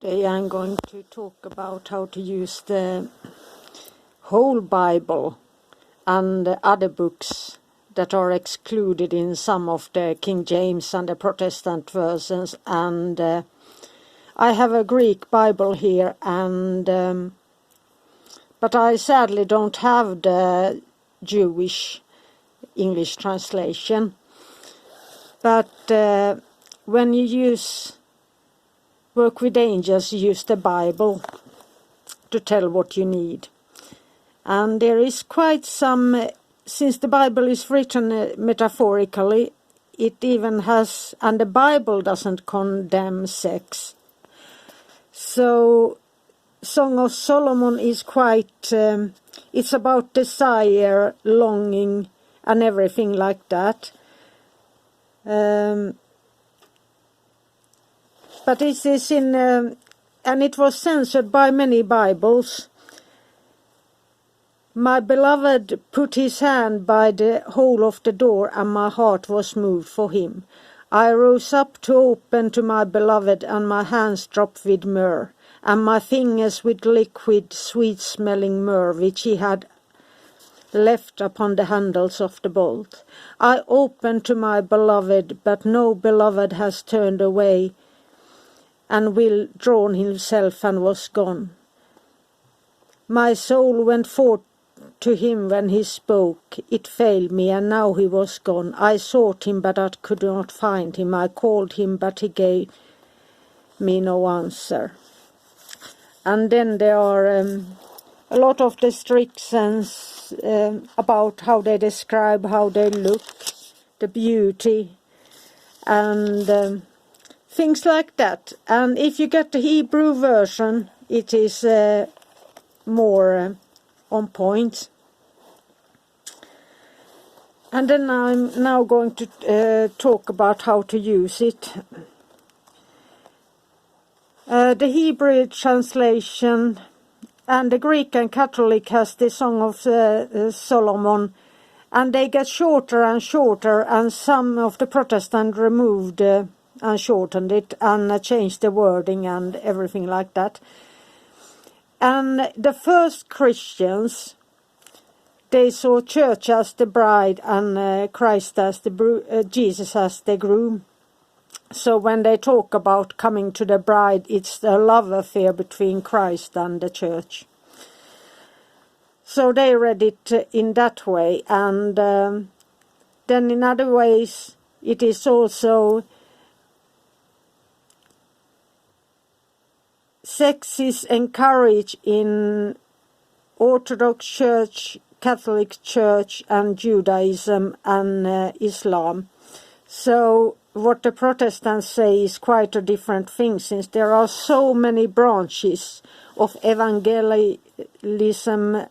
Today I'm going to talk about how to use the whole Bible and other books that are excluded in some of the King James and the Protestant versions. And I have a Greek Bible here, and but I sadly don't have the Jewish English translation. But when you work with angels, use the Bible to tell what you need. And there is quite some, since the Bible is written metaphorically, it even has, and the Bible doesn't condemn sex. So Song of Solomon is quite, it's about desire, longing, and everything like that. But it is in, and it was censored by many Bibles. My beloved put his hand by the hole of the door, and my heart was moved for him. I rose up to open to my beloved, and my hands dropped with myrrh, and my fingers with liquid, sweet-smelling myrrh, which he had left upon the handles of the bolt. I opened to my beloved, but no beloved has turned away, and withdrawn himself and was gone. My soul went forth to him when he spoke. It failed me, and now he was gone. I sought him, but I could not find him. I called him, but he gave me no answer. And then there are a lot of descriptions about how they describe how they look, the beauty, and things like that. And if you get the Hebrew version, it is more on point. And then I'm now going to talk about how to use it. The Hebrew translation and the Greek and Catholic has the Song of Solomon, and they get shorter and shorter, and some of the Protestant removed and shortened it and changed the wording and everything like that. And the first Christians, they saw church as the bride and Christ as the Jesus as the groom. So when they talk about coming to the bride, it's the love affair between Christ and the church. So they read it in that way, and then in other ways it is also sex is encouraged in Orthodox Church, Catholic Church, and Judaism and Islam. So what the Protestants say is quite a different thing, since there are so many branches of evangelism,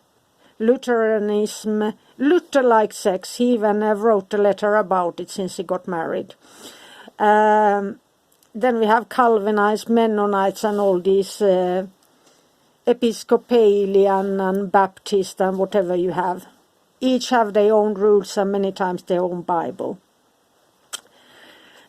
Lutheranism. Luther liked sex. He even wrote a letter about it since he got married. Then we have Calvinites, Mennonites, and all these Episcopalian and Baptist and whatever you have. Each have their own rules and many times their own Bible.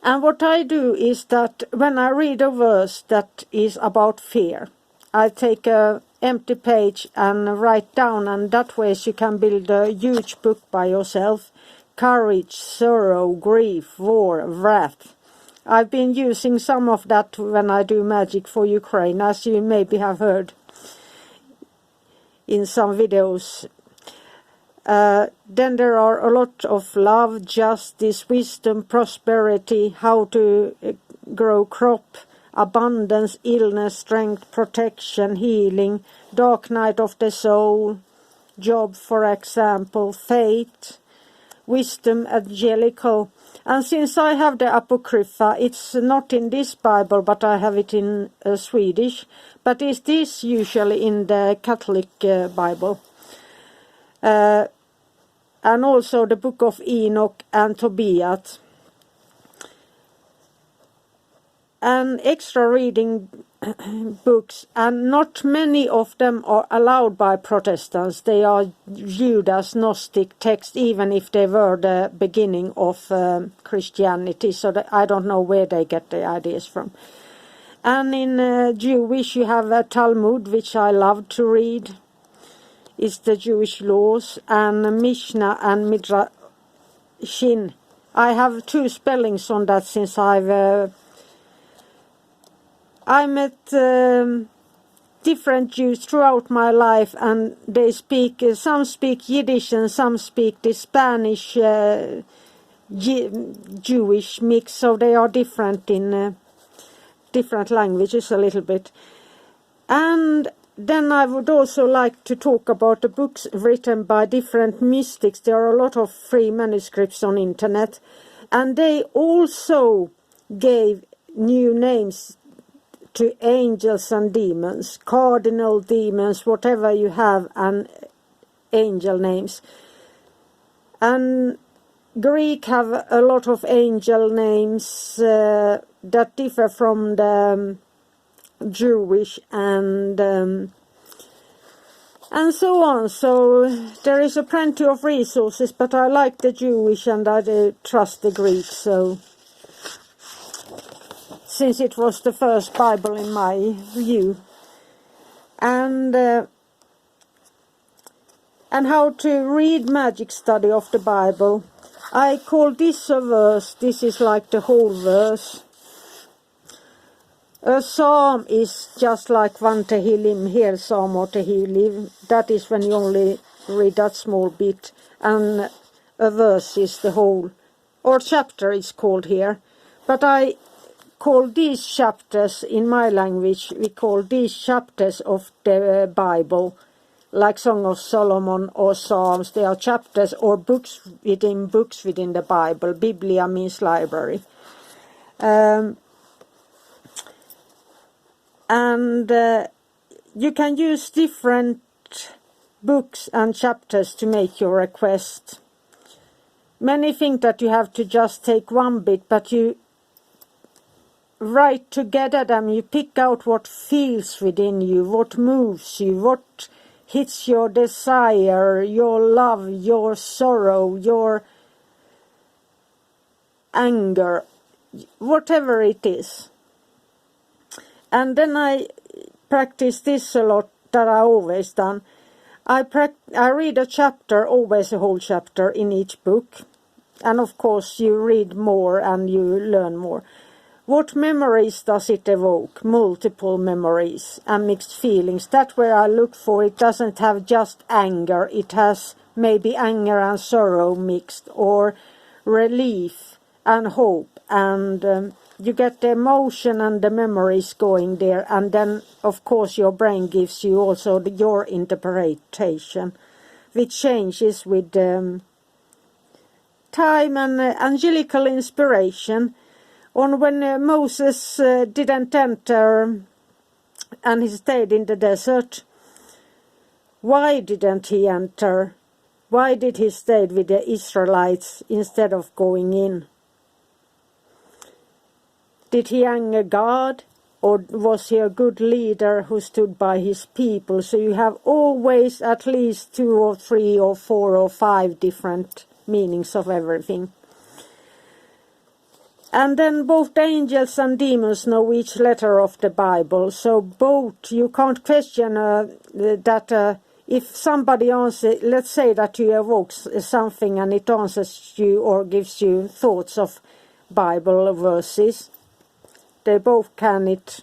And what I do is that when I read a verse that is about fear, I take a empty page and write down, and that way you can build a huge book by yourself. Courage, sorrow, grief, war, wrath. I've been using some of that when I do magic for Ukraine, as you maybe have heard in some videos. Then there are a lot of love, justice, wisdom, prosperity, how to grow crop, abundance, illness, strength, protection, healing, dark night of the soul, job, for example, faith, wisdom, angelical. And since I have the Apocrypha, it's not in this Bible, but I have it in Swedish. But it is usually in the Catholic Bible. And also the book of Enoch and Tobias. And extra reading books, and not many of them are allowed by Protestants. They are viewed as Gnostic texts, even if they were the beginning of Christianity. So I don't know where they get the ideas from. And in Jewish you have a Talmud, which I love to read. It's the Jewish laws, and Mishnah and Midrashin. I have 2 spellings on that since I met different Jews throughout my life, and they speak, some speak Yiddish and some speak the Spanish Jewish mix, so they are different in different languages a little bit. And then I would also like to talk about the books written by different mystics. There are a lot of free manuscripts on internet, and they also gave new names to angels and demons, cardinal demons, whatever you have, and angel names. And Greek have a lot of angel names that differ from the Jewish and so on. So there is a plenty of resources, but I like the Jewish and I trust the Greek. So since it was the first Bible in my view, and how to read magic study of the Bible. I call this a verse. This is like the whole verse. A psalm is just like one Tehillim, here psalm or Tehillim. That is when you only read that small bit. And a verse is the whole, or chapter is called here. But I call these chapters, in my language, we call these chapters of the Bible, like Song of Solomon or Psalms. They are chapters or books within the Bible. Biblia means library. And you can use different books and chapters to make your request. Many think that you have to just take one bit, but you write together them. You pick out what feels within you, what moves you, what hits your desire, your love, your sorrow, your anger, whatever it is. And then I practice this a lot, that I always done. I read a chapter, always a whole chapter in each book. And of course you read more and you learn more. What memories does it evoke? Multiple memories and mixed feelings. That's where I look for. It doesn't have just anger. It has maybe anger and sorrow mixed, or relief and hope, and you get the emotion and the memories going there, and then of course your brain gives you also your interpretation, which changes with time and angelical inspiration. On when Moses didn't enter and he stayed in the desert, why didn't he enter? Why did he stay with the Israelites instead of going in? Did he anger God, or was he a good leader who stood by his people? So you have always at least 2 or 3 or 4 or 5 different meanings of everything. And then both the angels and demons know each letter of the Bible. So both, you can't question that if somebody answers, let's say that you evoke something and it answers you or gives you thoughts of Bible verses. They both can it,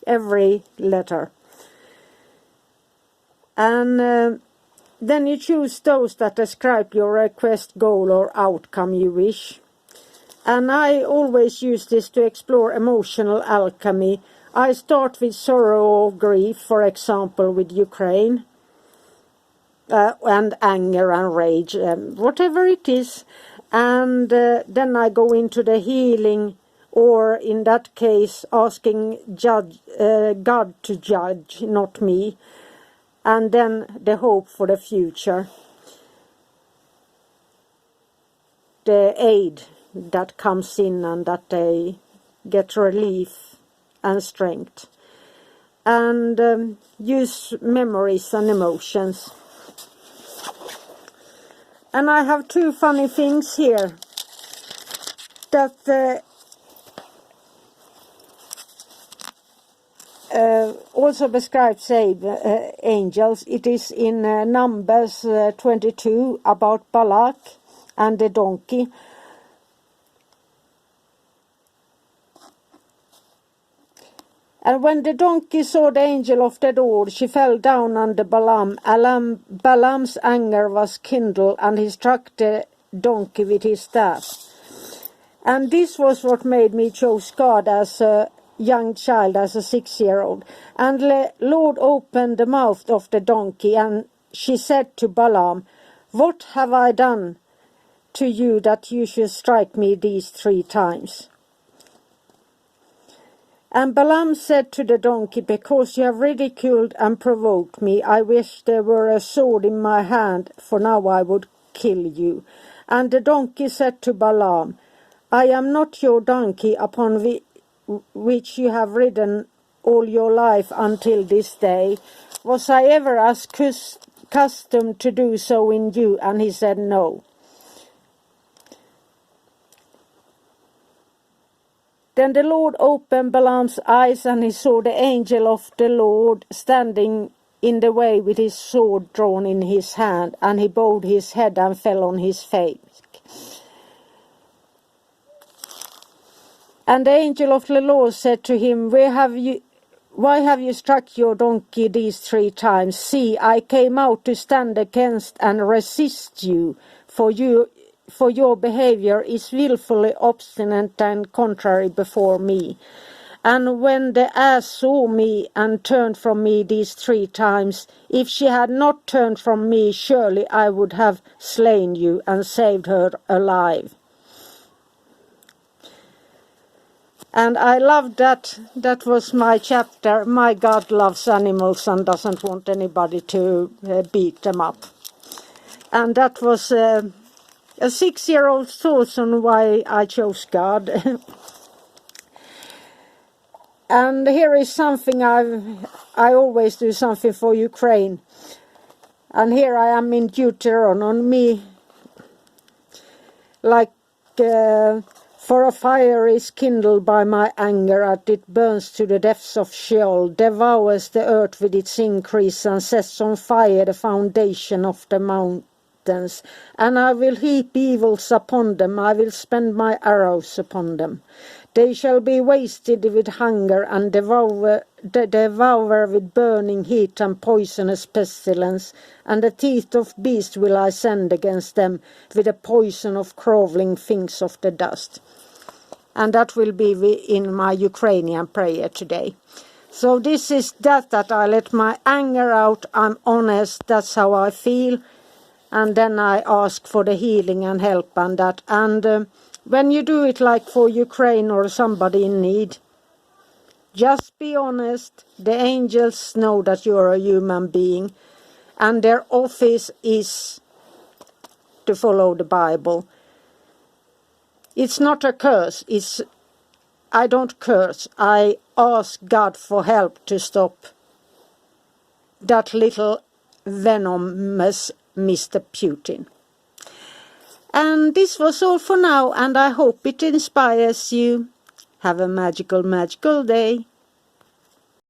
every letter. And then you choose those that describe your request, goal or outcome you wish. And I always use this to explore emotional alchemy. I start with sorrow or grief, for example, with Ukraine, and anger and rage, whatever it is. And then I go into the healing, or in that case, asking God to judge, not me. And then the hope for the future, the aid that comes in, and that they get relief and strength, and use memories and emotions. And I have 2 funny things here, that also describes angels. It is in Numbers 22 about Balak and the donkey. And when the donkey saw the angel of the Lord, she fell down under Balaam. Balaam's anger was kindled, and he struck the donkey with his staff. And this was what made me choose God as a young child, as a 6-year-old. And the Lord opened the mouth of the donkey, and she said to Balaam, "What have I done to you that you should strike me these 3 times?" And Balaam said to the donkey, "Because you have ridiculed and provoked me, I wish there were a sword in my hand, for now I would kill you." And the donkey said to Balaam, "I am not your donkey upon which you have ridden all your life until this day. Was I ever as accustomed to do so in you?" And he said, "No." Then the Lord opened Balaam's eyes, and he saw the angel of the Lord standing in the way with his sword drawn in his hand, and he bowed his head and fell on his face. And the angel of the Lord said to him, "Why have you struck your donkey these 3 times? See, I came out to stand against and resist you, for your behavior is willfully obstinate and contrary before me. And when the ass saw me and turned from me these 3 times, if she had not turned from me, surely I would have slain you and saved her alive." And I loved that. That was my chapter. My God loves animals and doesn't want anybody to beat them up. And that was a 6-year-old thought on why I chose God. And here is something I always do something for Ukraine. And here I am in Deuteronomy, like, "For a fire is kindled by my anger, and it burns to the depths of Sheol, devours the earth with its increase, and sets on fire the foundation of the mountains. And I will heap evils upon them, I will spend my arrows upon them. They shall be wasted with hunger, and devour with burning heat and poisonous pestilence. And the teeth of beasts will I send against them, with the poison of crawling things of the dust." And that will be in my Ukrainian prayer today. So this is that I let my anger out. I'm honest. That's how I feel. And then I ask for the healing and help and that. And when you do it like for Ukraine or somebody in need, just be honest. The angels know that you're a human being. And their office is to follow the Bible. It's not a curse. I don't curse. I ask God for help to stop that little venomous Mr. Putin. And this was all for now, and I hope it inspires you. Have a magical, magical day.